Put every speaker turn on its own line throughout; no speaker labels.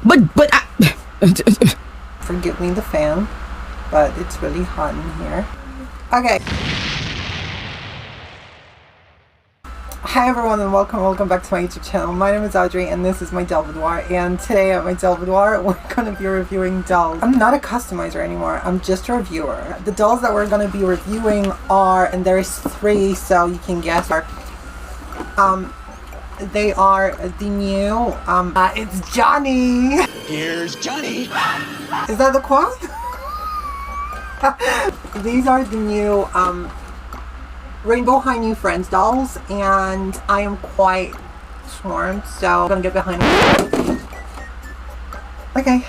But
Forgive me the fan, but it's really hot in here. Okay. Hi everyone and welcome back to my YouTube channel. My name is Audrey and this is my doll boudoir, and today at my doll boudoir we're going to be reviewing dolls. I'm not a customizer anymore, I'm just a reviewer. The dolls that we're going to be reviewing are, and there's 3 so you can guess, they are the new, it's Johnny!
Here's Johnny!
Is that the quote? These are the new, Rainbow High New Friends dolls, and I am quite swarmed, so I'm gonna get behind it. Okay.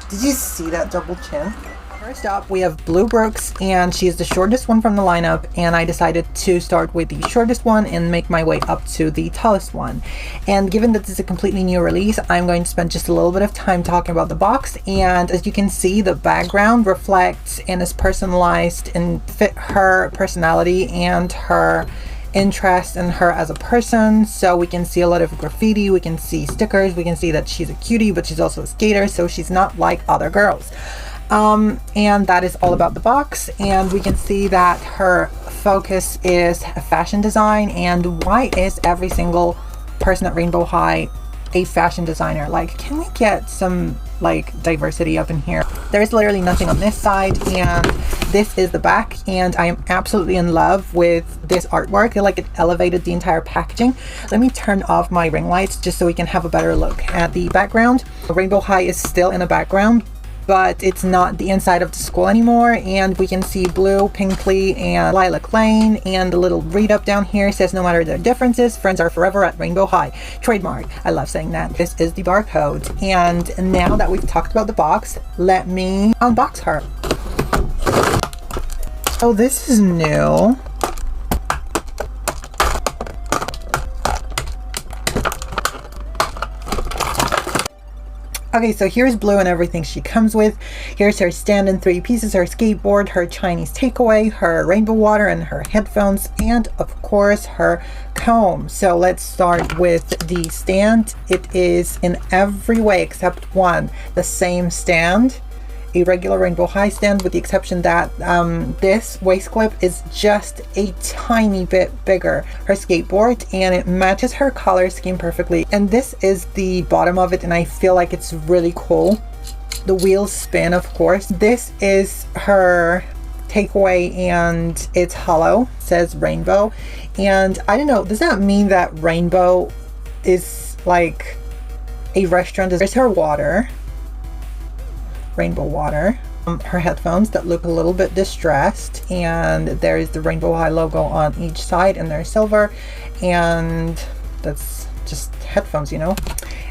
Did you see that double chin? First up, we have Blue Brooks, and she is the shortest one from the lineup, and I decided to start with the shortest one and make my way up to the tallest one. And given that this is a completely new release, I'm going to spend just a little bit of time talking about the box. And as you can see, the background reflects and is personalized and fit her personality and her interest in her as a person. So we can see a lot of graffiti, we can see stickers, we can see that she's a cutie, but she's also a skater, so she's not like other girls. And that is all about the box, and we can see that her focus is fashion design. And why is every single person at Rainbow High a fashion designer? Like, can we get some like diversity up in here? There's literally nothing on this side, and this is the back, and I am absolutely in love with this artwork. I feel like it elevated the entire packaging. Let me turn off my ring lights just so we can have a better look at the background. Rainbow High is still in the background, but it's not the inside of the school anymore, and we can see Blue, Pinkley, and Lilac Lane, and the little read up down here says, no matter their differences, friends are forever at Rainbow High. Trademark. I love saying that. This is the barcode, and now that we've talked about the box, let me unbox her. Oh, this is new. Okay, so here's Blue and everything she comes with. Here's her stand in 3 pieces, her skateboard, her Chinese takeaway, her rainbow water, and her headphones, and of course her comb. So let's start with the stand. It is in every way except one the same stand, a regular Rainbow High stand, with the exception that this waist clip is just a tiny bit bigger. Her skateboard, and it matches her color scheme perfectly, and this is the bottom of it, and I feel like it's really cool. The wheels spin, of course. This is her takeaway, and it's hollow. It says rainbow, and I don't know, does that mean that rainbow is like a restaurant? There's her water, rainbow water, her headphones that look a little bit distressed, and there is the Rainbow High logo on each side, and they're silver, and that's just headphones, you know.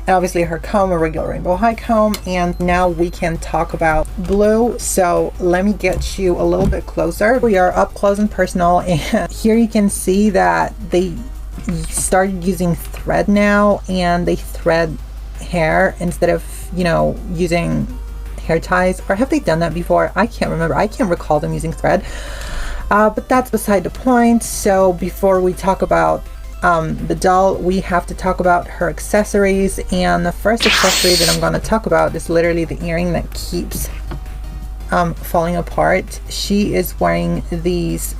And obviously her comb, a regular Rainbow High comb. And now we can talk about Blue. So let me get you a little bit closer. We are up close and personal, and here you can see that they started using thread now, and they thread hair instead of, you know, using hair ties. Or have they done that before? I can't remember. I can't recall them using thread, but that's beside the point. So before we talk about the doll, we have to talk about her accessories, and the first accessory that I'm going to talk about is literally the earring that keeps falling apart. She is wearing these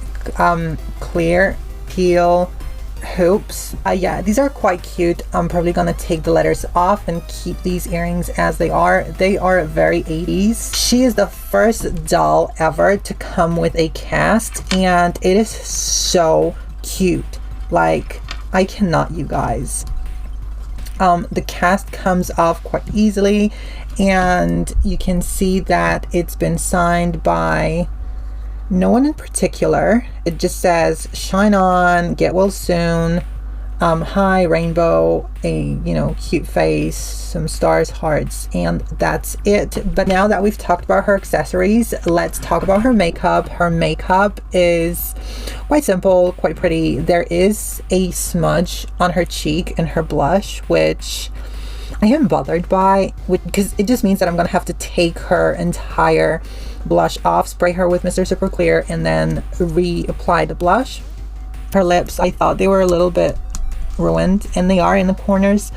clear peel hoops. Yeah, these are quite cute. I'm probably gonna take the letters off and keep these earrings as they are. They are very 80s. She is the first doll ever to come with a cast, and it is so cute. Like, I cannot, you guys. The cast comes off quite easily, and you can see that it's been signed by no one in particular. It just says shine on, get well soon, hi rainbow, a, you know, cute face, some stars, hearts, and that's it. But now that we've talked about her accessories, let's talk about her makeup. Her makeup is quite simple, quite pretty. There is a smudge on her cheek and her blush, which I am bothered by, because it just means that I'm gonna have to take her entire blush off, spray her with Mr. Super Clear, and then reapply the blush. Her lips, I thought they were a little bit ruined, and they are in the corners.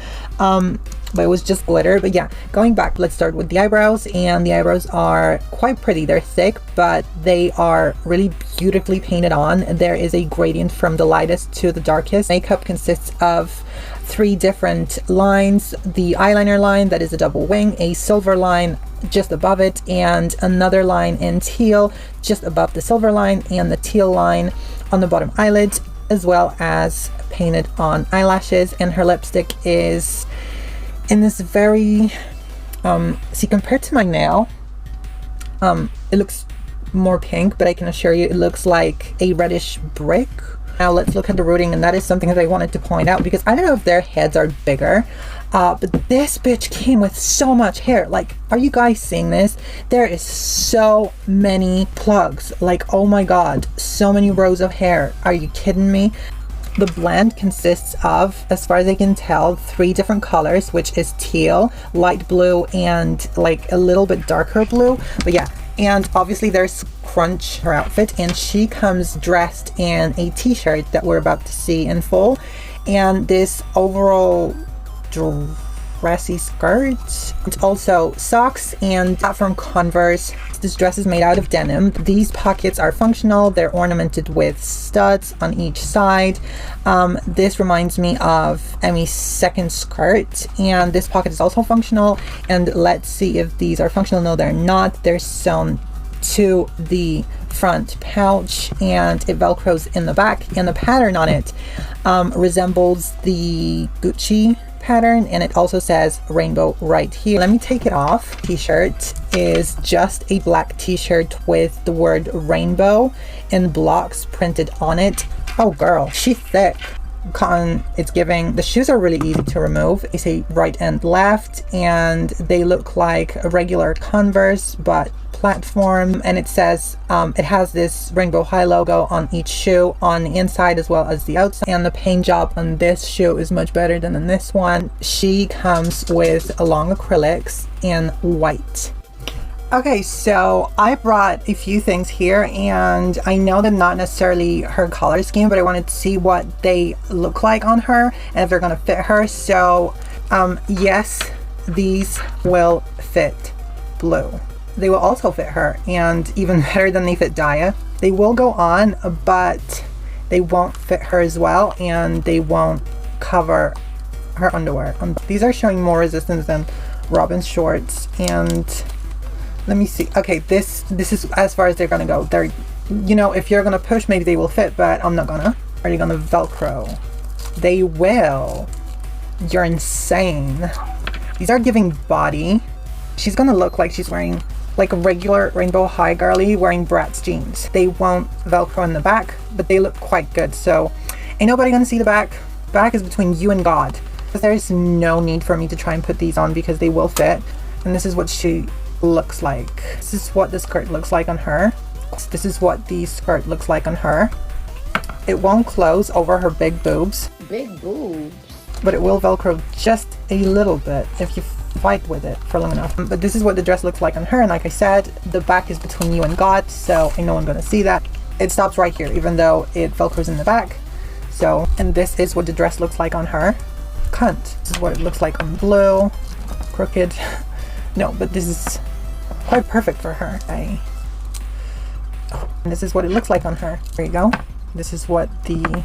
but it was just glitter. But yeah, going back, let's start with the eyebrows. And the eyebrows are quite pretty. They're thick, but they are really beautifully painted on. There is a gradient from the lightest to the darkest. Makeup consists of 3 different lines: the eyeliner line that is a double wing, a silver line just above it, and another line in teal just above the silver line, and the teal line on the bottom eyelid, as well as painted on eyelashes. And her lipstick is in this very see, compared to my nail, it looks more pink, but I can assure you it looks like a reddish brick. Now let's look at the rooting, and that is something that I wanted to point out, because I don't know if their heads are bigger, but this bitch came with so much hair. Like, are you guys seeing this? There is so many plugs. Like, oh my god, so many rows of hair. Are you kidding me? The blend consists of, as far as I can tell, 3 different colors, which is teal, light blue, and like a little bit darker blue. But yeah, and obviously there's Crunch, her outfit, and she comes dressed in a t-shirt that we're about to see in full, and this overall dressy skirt. It's also socks and platform Converse. This dress is made out of denim. These pockets are functional. They're ornamented with studs on each side. This reminds me of Emmy's second skirt, and this pocket is also functional. And let's see if these are functional. No, they're not. They're sewn to the front pouch, and it velcros in the back, and the pattern on it resembles the Gucci pattern, and it also says rainbow right here. Let me take it off. T-shirt is just a black t-shirt with the word rainbow in blocks printed on it. Oh girl, she's thick. Cotton, it's giving. The shoes are really easy to remove. They say right and left, and they look like a regular Converse but platform, and it says it has this rainbow high logo on each shoe on the inside as well as the outside, and the paint job on this shoe is much better than on this one. She comes with a long acrylics in white. Okay, so I brought a few things here, and I know that not necessarily her color scheme, but I wanted to see what they look like on her and if they're gonna fit her. So yes, these will fit blue. They will also fit her, and even better than they fit Daya. They will go on, but they won't fit her as well, and they won't cover her underwear. These are showing more resistance than Robin's shorts, and let me see. Okay, this is as far as they're gonna go. They're, you know, if you're gonna push, maybe they will fit, but I'm not gonna. Are you gonna Velcro? They will. You're insane. These are giving body. She's gonna look like she's wearing like a regular rainbow high girly wearing Bratz jeans. They won't Velcro in the back, but they look quite good. So ain't nobody gonna see the back. Back is between you and God. There's no need for me to try and put these on because they will fit. And this is what she looks like. This is what the skirt looks like on her. This is what the skirt looks like on her. It won't close over her big boobs.
Big boobs.
But it will Velcro just a little bit if you fight with it for long enough. But this is what the dress looks like on her, and like I said, the back is between you and God, so ain't no one gonna see that. It stops right here, even though it Velcros in the back. So, and this is what the dress looks like on her. Cunt. This is what it looks like on blue. Crooked. No, but this is quite perfect for her. And this is what it looks like on her. There you go. This is what the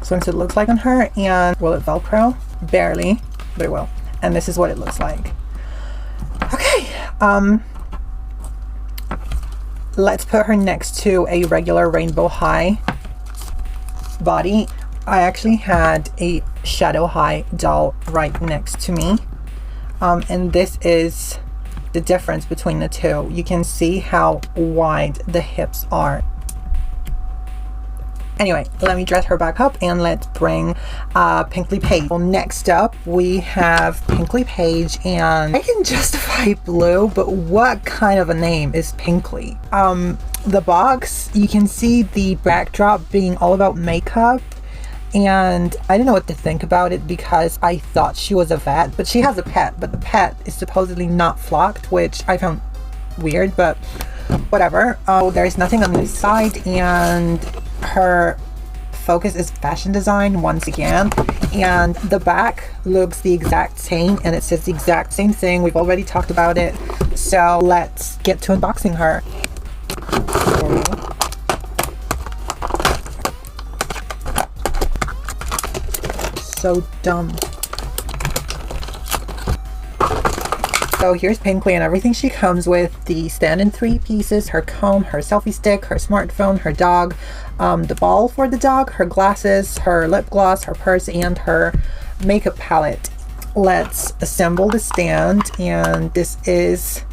swimsuit looks like on her. And will it Velcro? Barely, but it will. And this is what it looks like. Okay, let's put her next to a regular rainbow high body. I actually had a shadow high doll right next to me, and this is the difference between the two. You can see how wide the hips are. Anyway, let me dress her back up and let's bring Pinkly Paige. Well, next up we have Pinkly Paige, and I can justify blue, but what kind of a name is Pinkly? The box, you can see the backdrop being all about makeup, and I didn't know what to think about it because I thought she was a vet, but she has a pet, but the pet is supposedly not flocked, which I found weird, but whatever. Oh, there's nothing on this side, and her focus is fashion design once again, and the back looks the exact same and it says the exact same thing. We've already talked about it, so let's get to unboxing her. So dumb. So here's Pinkley and everything she comes with: the stand in 3 pieces, her comb, her selfie stick, her smartphone, her dog, the ball for the dog, her glasses, her lip gloss, her purse, and her makeup palette. Let's assemble the stand, and this is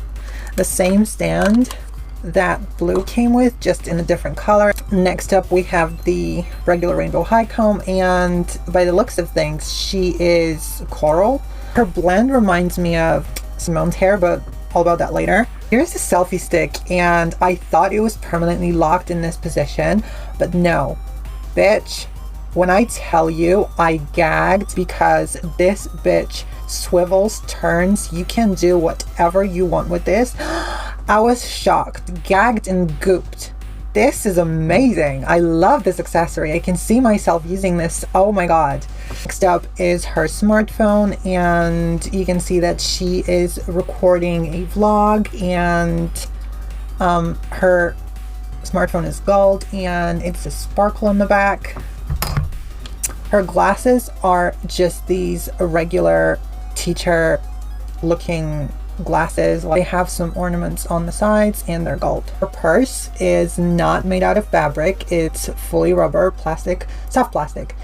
the same stand that blue came with, just in a different color. Next up we have the regular rainbow high comb, and by the looks of things she is coral. Her blend reminds me of Simone's hair, but all about that later. Here's the selfie stick, and I thought it was permanently locked in this position, but no, bitch, when I tell you I gagged, because this bitch swivels, turns, you can do whatever you want with this. I was shocked, gagged, and gooped. This is amazing. I love this accessory. I can see myself using this. Oh my god. Next up is her smartphone, and you can see that she is recording a vlog, and her smartphone is gold and it's a sparkle in the back. Her glasses are just these regular teacher looking glasses. They have some ornaments on the sides and they're gold. Her purse is not made out of fabric. It's fully rubber, plastic, soft plastic.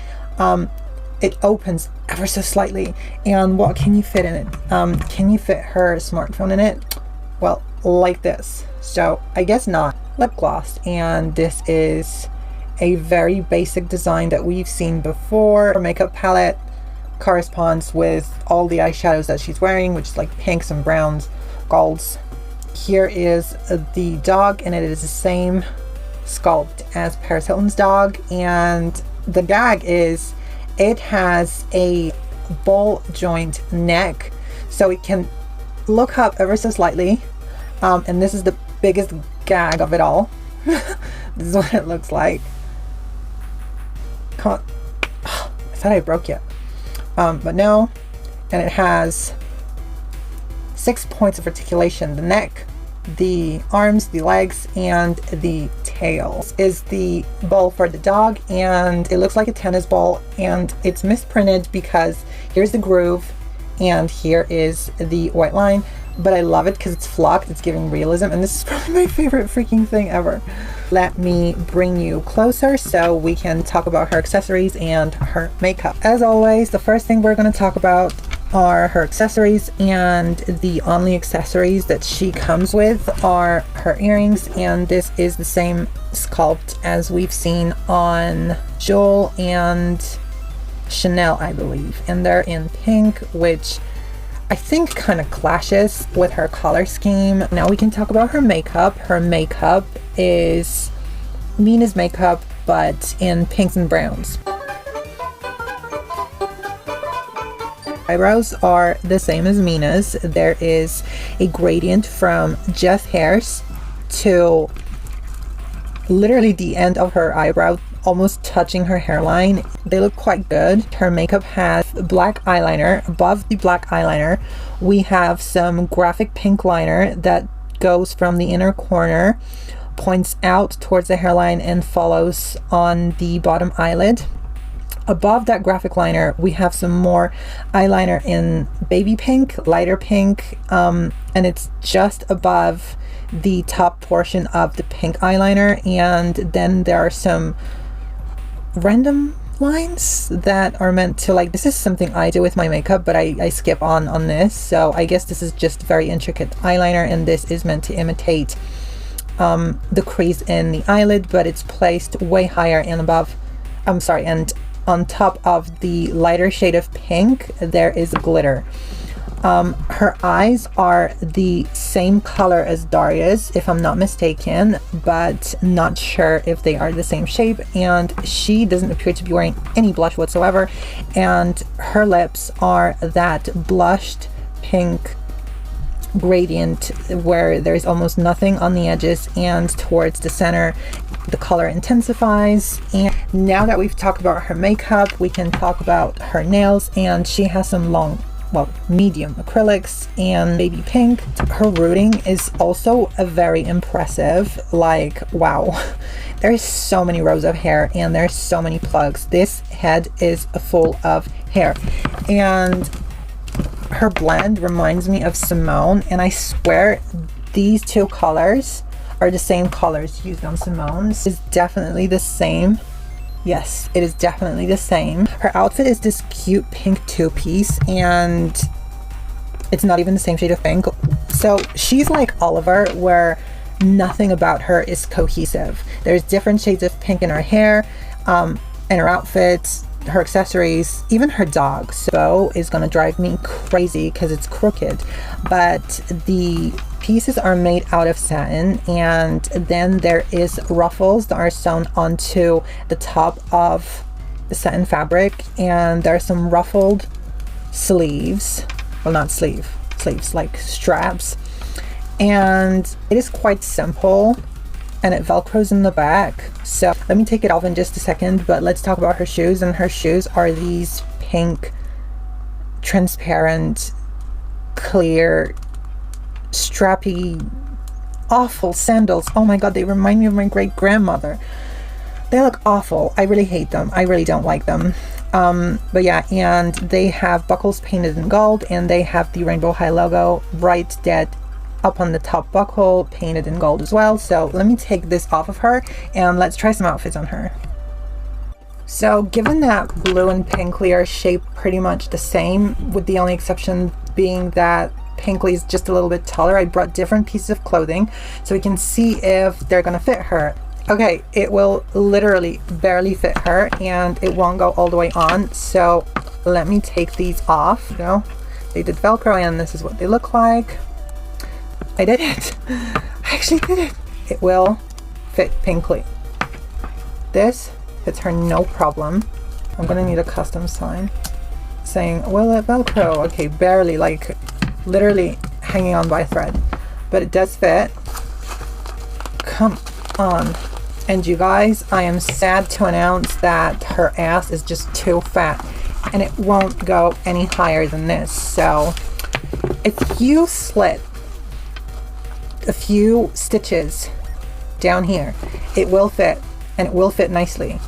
It opens ever so slightly, and what can you fit in it? Can you fit her smartphone in it? Well, like this. So I guess not. Lip gloss, and this is a very basic design that we've seen before. Her makeup palette corresponds with all the eyeshadows that she's wearing, which is like pinks and browns, golds. Here is the dog, and it is the same sculpt as Paris Hilton's dog, and the gag is it has a ball joint neck, so it can look up ever so slightly, and this is the biggest gag of it all. This is what it looks like. I thought I broke it, but no. And it has 6 points of articulation: the neck, the arms, the legs, and the tail. This is the ball for the dog, and it looks like a tennis ball, and it's misprinted because here's the groove and here is the white line, but I love it because it's flocked, it's giving realism, and this is probably my favorite freaking thing ever. Let me bring you closer so we can talk about her accessories and her makeup. As always, the first thing we're going to talk about are her accessories, and the only accessories that she comes with are her earrings, and this is the same sculpt as we've seen on Joel and Chanel, I believe, and they're in pink, which I think kind of clashes with her color scheme. Now we can talk about her makeup. Her makeup is Mina's makeup, but in pinks and browns. Eyebrows are the same as Mina's. There is a gradient from Jeff Hairs to literally the end of her eyebrow, almost touching her hairline. They look quite good. Her makeup has black eyeliner. Above the black eyeliner, we have some graphic pink liner that goes from the inner corner, points out towards the hairline, and follows on the bottom eyelid. Above that graphic liner, we have some more eyeliner in baby pink, lighter pink, and it's just above the top portion of the pink eyeliner. And then there are some random lines that are meant to, like, this is something I do with my makeup, but I skip on this, so I guess this is just very intricate eyeliner, and this is meant to imitate the crease in the eyelid, but it's placed way higher and above, and on top of the lighter shade of pink there is glitter. Her eyes are the same color as Daria's, if I'm not mistaken, but not sure if they are the same shape, and she doesn't appear to be wearing any blush whatsoever, and her lips are that blushed pink gradient where there's almost nothing on the edges, and towards the center the color intensifies. And now that we've talked about her makeup, we can talk about her nails, and she has some long, well, medium acrylics and baby pink. Her rooting is also a very impressive. Like, wow, there's so many rows of hair and there's so many plugs. This head is full of hair, and her blend reminds me of Simone, and I swear these two colors are the same colors used on Simone's. It's definitely the same. Yes, it is definitely the same. Her outfit is this cute pink two-piece, and it's not even the same shade of pink. So she's like Oliver, where nothing about her is cohesive. There's different shades of pink in her hair, and her outfits, her accessories, even her dog. So is gonna drive me crazy because it's crooked, but the pieces are made out of satin, and then there is ruffles that are sewn onto the top of the satin fabric, and there are some ruffled sleeves, well, not sleeves, like straps, and it is quite simple, and it velcros in the back. So let me take it off in just a second, but let's talk about her shoes. And her shoes are these pink, transparent, clear, strappy, awful sandals. Oh my god, they remind me of my great grandmother. They look awful. I really hate them. I really don't like them. But yeah, and they have buckles painted in gold, and they have the Rainbow High logo right dead up on the top buckle, painted in gold as well. So let me take this off of her and let's try some outfits on her. So given that blue and pinkly are shaped pretty much the same, with the only exception being that pinkly is just a little bit taller, I brought different pieces of clothing so we can see if they're gonna fit her. Okay, it will literally barely fit her, and it won't go all the way on. So let me take these off. You know, they did Velcro, and this is what they look like. I did it. I actually did it. It will fit pinkly. This fits her no problem. I'm gonna need a custom sign saying, will it Velcro? Okay, barely, like literally hanging on by a thread, but it does fit. Come on. And you guys, I am sad to announce that her ass is just too fat, and it won't go any higher than this. So if you slit a few stitches down here, it will fit, and it will fit nicely.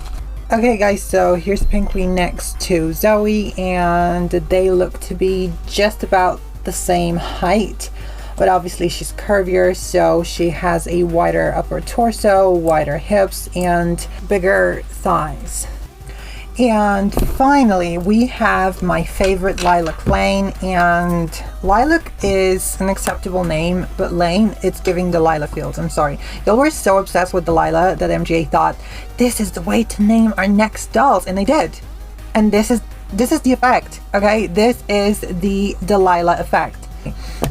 Okay guys, so here's Pinkly next to Zoe, and they look to be just about the same height, but obviously she's curvier, so she has a wider upper torso, wider hips, and bigger thighs. And finally, we have my favorite Lilac Lane, and Lilac is an acceptable name, but Lane, it's giving Delilah Fields. I'm sorry. Y'all were so obsessed with Delilah that MGA thought, this is the way to name our next dolls, and they did. And this is the effect, okay? This is the Delilah effect.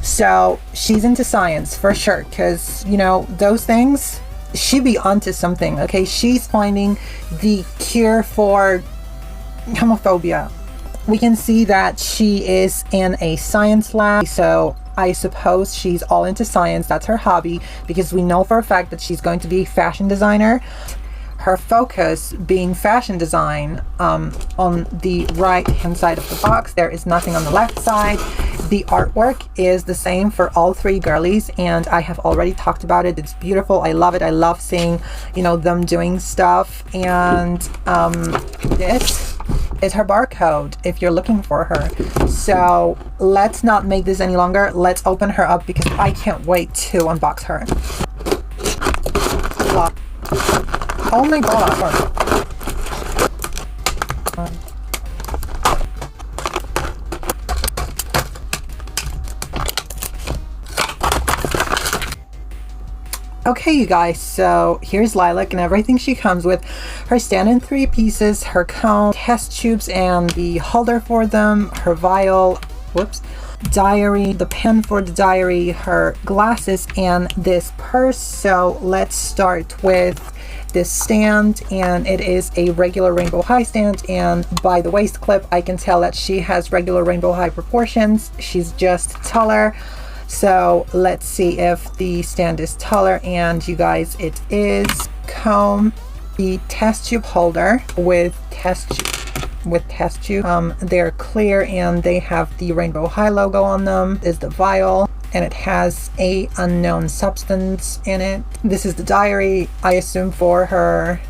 So she's into science for sure, because, you know, those things, she be onto something, okay? She's finding the cure for homophobia. We can see that she is in a science lab, so I suppose she's all into science. That's her hobby, because we know for a fact that she's going to be a fashion designer. Her focus being fashion design on the right hand side of the box. There is nothing on the left side. The artwork is the same for all three girlies, and I have already talked about it. It's beautiful. I love it. I love seeing, you know, them doing stuff. And this is her barcode if you're looking for her. So let's not make this any longer. Let's open her up, because I can't wait to unbox her. Oh my god. Okay, you guys, so here's Lilac and everything she comes with. Her stand in 3 pieces, her comb, test tubes and the holder for them, her vial, whoops, diary, the pen for the diary, her glasses, and this purse. So let's start with this stand, and it is a regular Rainbow High stand, and by the waist clip I can tell that she has regular Rainbow High proportions. She's just taller. So let's see if the stand is taller, and you guys, it is. comb, the test tube holder with test tube. They're clear and they have the Rainbow High logo on them. Is the vial, and it has a unknown substance in it. This is the diary, I assume, for her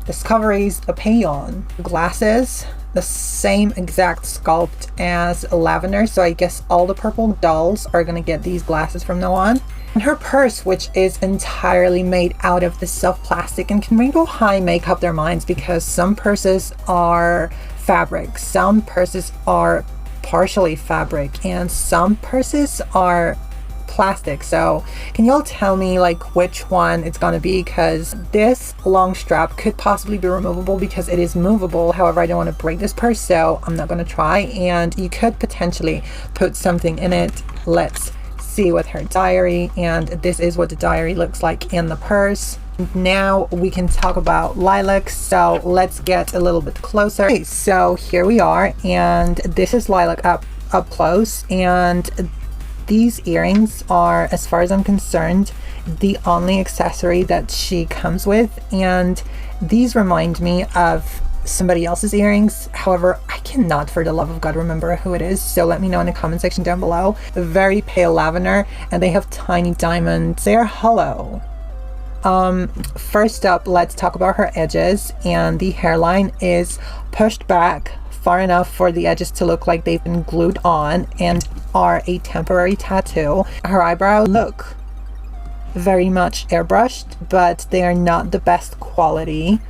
discoveries. The payon glasses, the same exact sculpt as Lavender, so I guess all the purple dolls are gonna get these glasses from now on. And her purse, which is entirely made out of the soft plastic. And can Rainbow High make up their minds? Because some purses are fabric, some purses are partially fabric, and some purses are plastic. So can y'all tell me like which one it's gonna be? Because this long strap could possibly be removable because it is movable. However, I don't want to break this purse, so I'm not gonna try. And you could potentially put something in it. Let's see with her diary, and this is what the diary looks like in the purse. Now we can talk about Lilac, so let's get a little bit closer. Okay, so here we are, and this is Lilac up close, and these earrings are, as far as I'm concerned, the only accessory that she comes with, and these remind me of somebody else's earrings. However, I cannot for the love of God remember who it is, so let me know in the comment section down below. Very pale lavender, and they have tiny diamonds. They are hollow. First up, let's talk about her edges, and the hairline is pushed back far enough for the edges to look like they've been glued on and are a temporary tattoo. Her eyebrows look very much airbrushed, but they are not the best quality.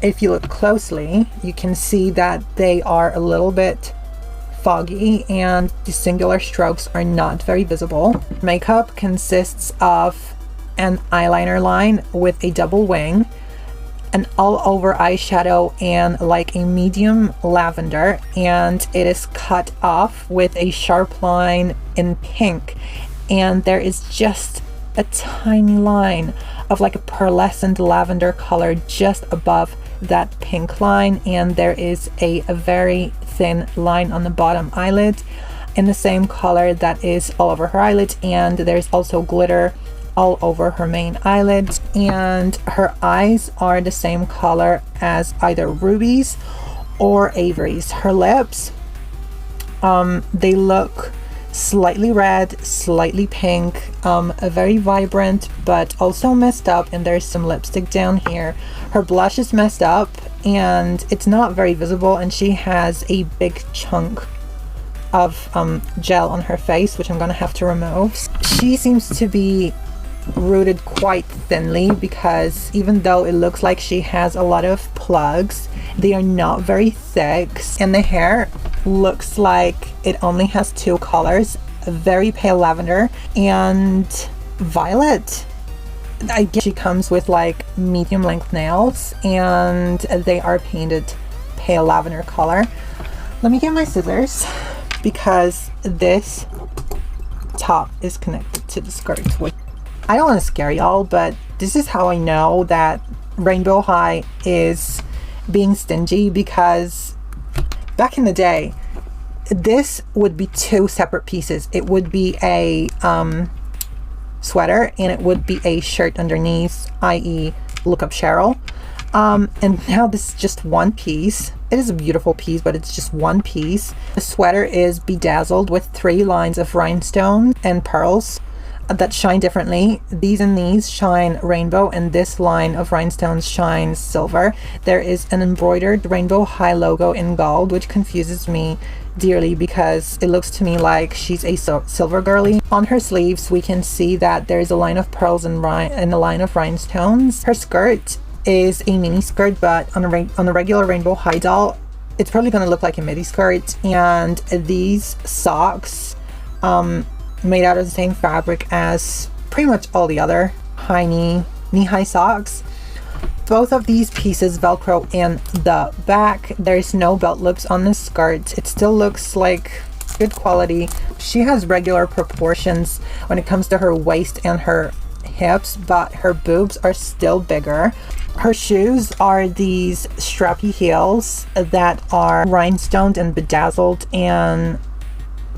If you look closely, you can see that they are a little bit foggy and the singular strokes are not very visible. Makeup consists of an eyeliner line with a double wing, an all-over eyeshadow and like a medium lavender, and it is cut off with a sharp line in pink, and there is just a tiny line of like a pearlescent lavender color just above that pink line, and there is a very thin line on the bottom eyelid in the same color that is all over her eyelid, and there's also glitter all over her main eyelid, and her eyes are the same color as either Ruby's or Avery's. Her lips, they look slightly red, slightly pink, very vibrant but also messed up, and there's some lipstick down here. Her blush is messed up and it's not very visible, and she has a big chunk of gel on her face, which I'm gonna have to remove. She seems to be rooted quite thinly, because even though it looks like she has a lot of plugs, they are not very thick, and the hair looks like it only has two colors, very pale lavender and violet. I guess she comes with like medium length nails, and they are painted pale lavender color. Let me get my scissors, because this top is connected to the skirt. I don't want to scare y'all, but this is how I know that Rainbow High is being stingy, because back in the day, this would be two separate pieces. It would be a sweater and it would be a shirt underneath, i.e. Look Up Cheryl. And now this is just one piece. It is a beautiful piece, but it's just one piece. The sweater is bedazzled with 3 lines of rhinestones and pearls that shine differently. These and these shine rainbow, and this line of rhinestones shines silver. There is an embroidered Rainbow High logo in gold, which confuses me dearly because it looks to me like she's a silver girly. On her sleeves we can see that there's a line of pearls and a line of rhinestones. Her skirt is a mini skirt, but on a regular Rainbow High doll it's probably going to look like a midi skirt. And these socks, made out of the same fabric as pretty much all the other knee-high socks. Both of these pieces velcro in the back. There's no belt loops on this skirt. It still looks like good quality. She has regular proportions when it comes to her waist and her hips, but her boobs are still bigger. Her shoes are these strappy heels that are rhinestoned and bedazzled in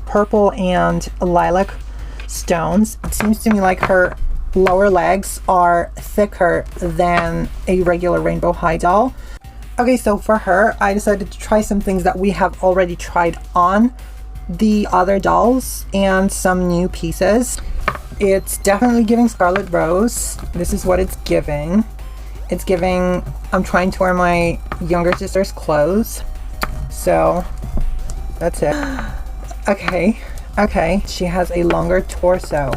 purple and lilac stones. It seems to me like her lower legs are thicker than a regular Rainbow High doll. Okay, so for her, I decided to try some things that we have already tried on the other dolls and some new pieces. It's definitely giving Scarlet Rose. This is what it's giving. It's giving, I'm trying to wear my younger sister's clothes. So that's it. Okay, she has a longer torso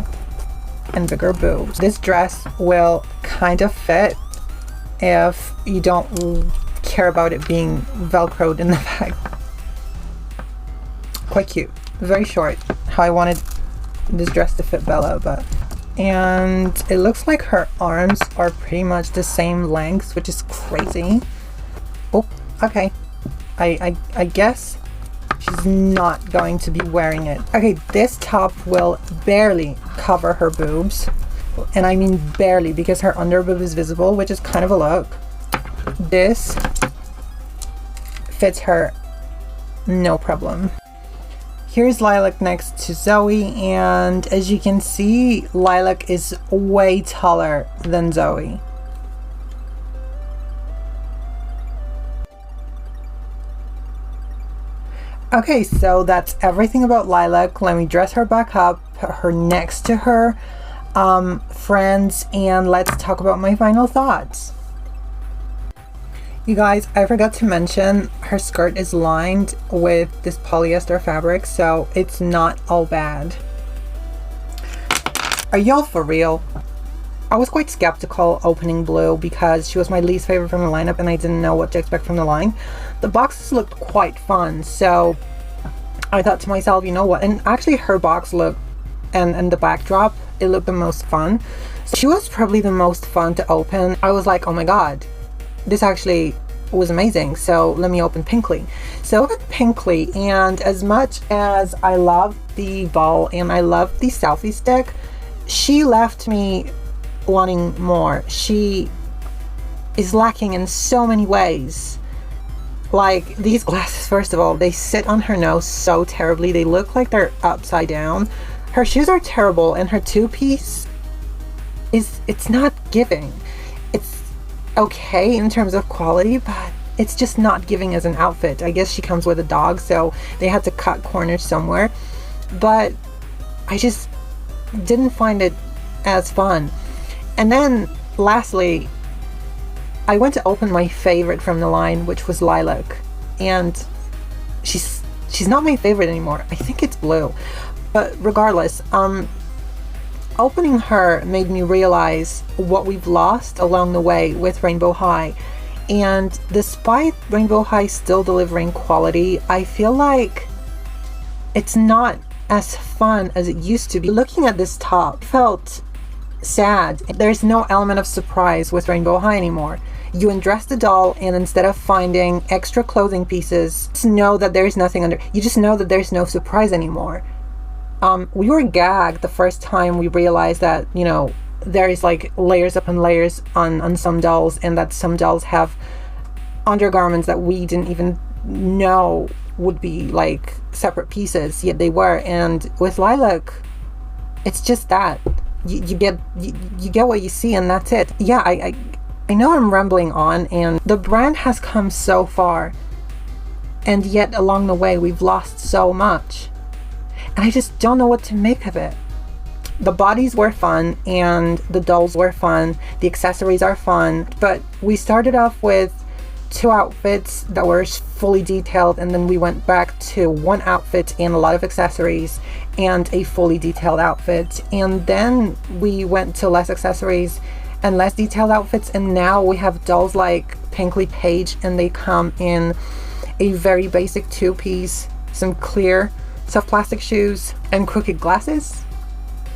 and bigger boobs. This dress will kind of fit if you don't care about it being velcroed in the back. Quite cute, very short, how I wanted this dress to fit Bella. But and it looks like her arms are pretty much the same length, which is crazy. Oh, okay, I guess she's not going to be wearing it. Okay, this top will barely cover her boobs, and I mean barely, because her under boob is visible, which is kind of a look. This fits her no problem. Here's Lilac next to Zoe, and as you can see, Lilac is way taller than Zoe. Okay, so that's everything about Lilac. Let me dress her back up, put her next to her friends, and let's talk about my final thoughts. You guys, I forgot to mention her skirt is lined with this polyester fabric, so it's not all bad. Are y'all for real? I was quite skeptical opening Blue because she was my least favorite from the lineup and I didn't know what to expect from the line. The boxes looked quite fun, so I thought to myself, you know what, and actually her box looked, and the backdrop, it looked the most fun. So she was probably the most fun to open. I was like, oh my god, this actually was amazing, so let me open Pinkley. So I opened Pinkley, and as much as I love the ball and I love the selfie stick, she left me wanting more. She is lacking in so many ways. Like, these glasses, first of all, they sit on her nose so terribly. They look like they're upside down. Her shoes are terrible, and her two-piece it's not giving. It's okay in terms of quality, but it's just not giving as an outfit. I guess she comes with a dog, so they had to cut corners somewhere, but I just didn't find it as fun. And then lastly, I went to open my favorite from the line, which was Lilac, and she's not my favorite anymore. I think it's Blue, but regardless, opening her made me realize what we've lost along the way with Rainbow High. And despite Rainbow High still delivering quality, I feel like it's not as fun as it used to be. Looking at this top felt sad. There's no element of surprise with Rainbow High anymore. You undress the doll, and instead of finding extra clothing pieces, just know that there's nothing under. You just know that there's no surprise anymore. We were gagged the first time we realized that, you know, there is like layers upon layers on some dolls, and that some dolls have undergarments that we didn't even know would be like separate pieces, yet they were. And with Lilac, it's just that you get what you see, and that's it. Yeah, I know I'm rambling on, and the brand has come so far, and yet along the way we've lost so much, and I just don't know what to make of it. The bodies were fun, and the dolls were fun, the accessories are fun, but we started off with 2 outfits that were fully detailed, and then we went back to 1 outfit and a lot of accessories and a fully detailed outfit, and then we went to less accessories and less detailed outfits, and now we have dolls like Pinkley Paige, and they come in a very basic 2-piece, some clear soft plastic shoes, and crooked glasses.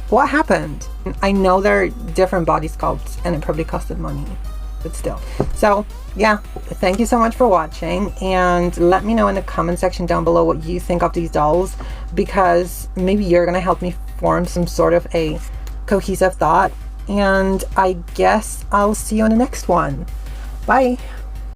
What happened? I know they're different body sculpts and it probably costed money, but still. So yeah, thank you so much for watching, and let me know in the comment section down below what you think of these dolls, because maybe you're gonna help me form some sort of a cohesive thought. And I guess I'll see you in the next one. Bye.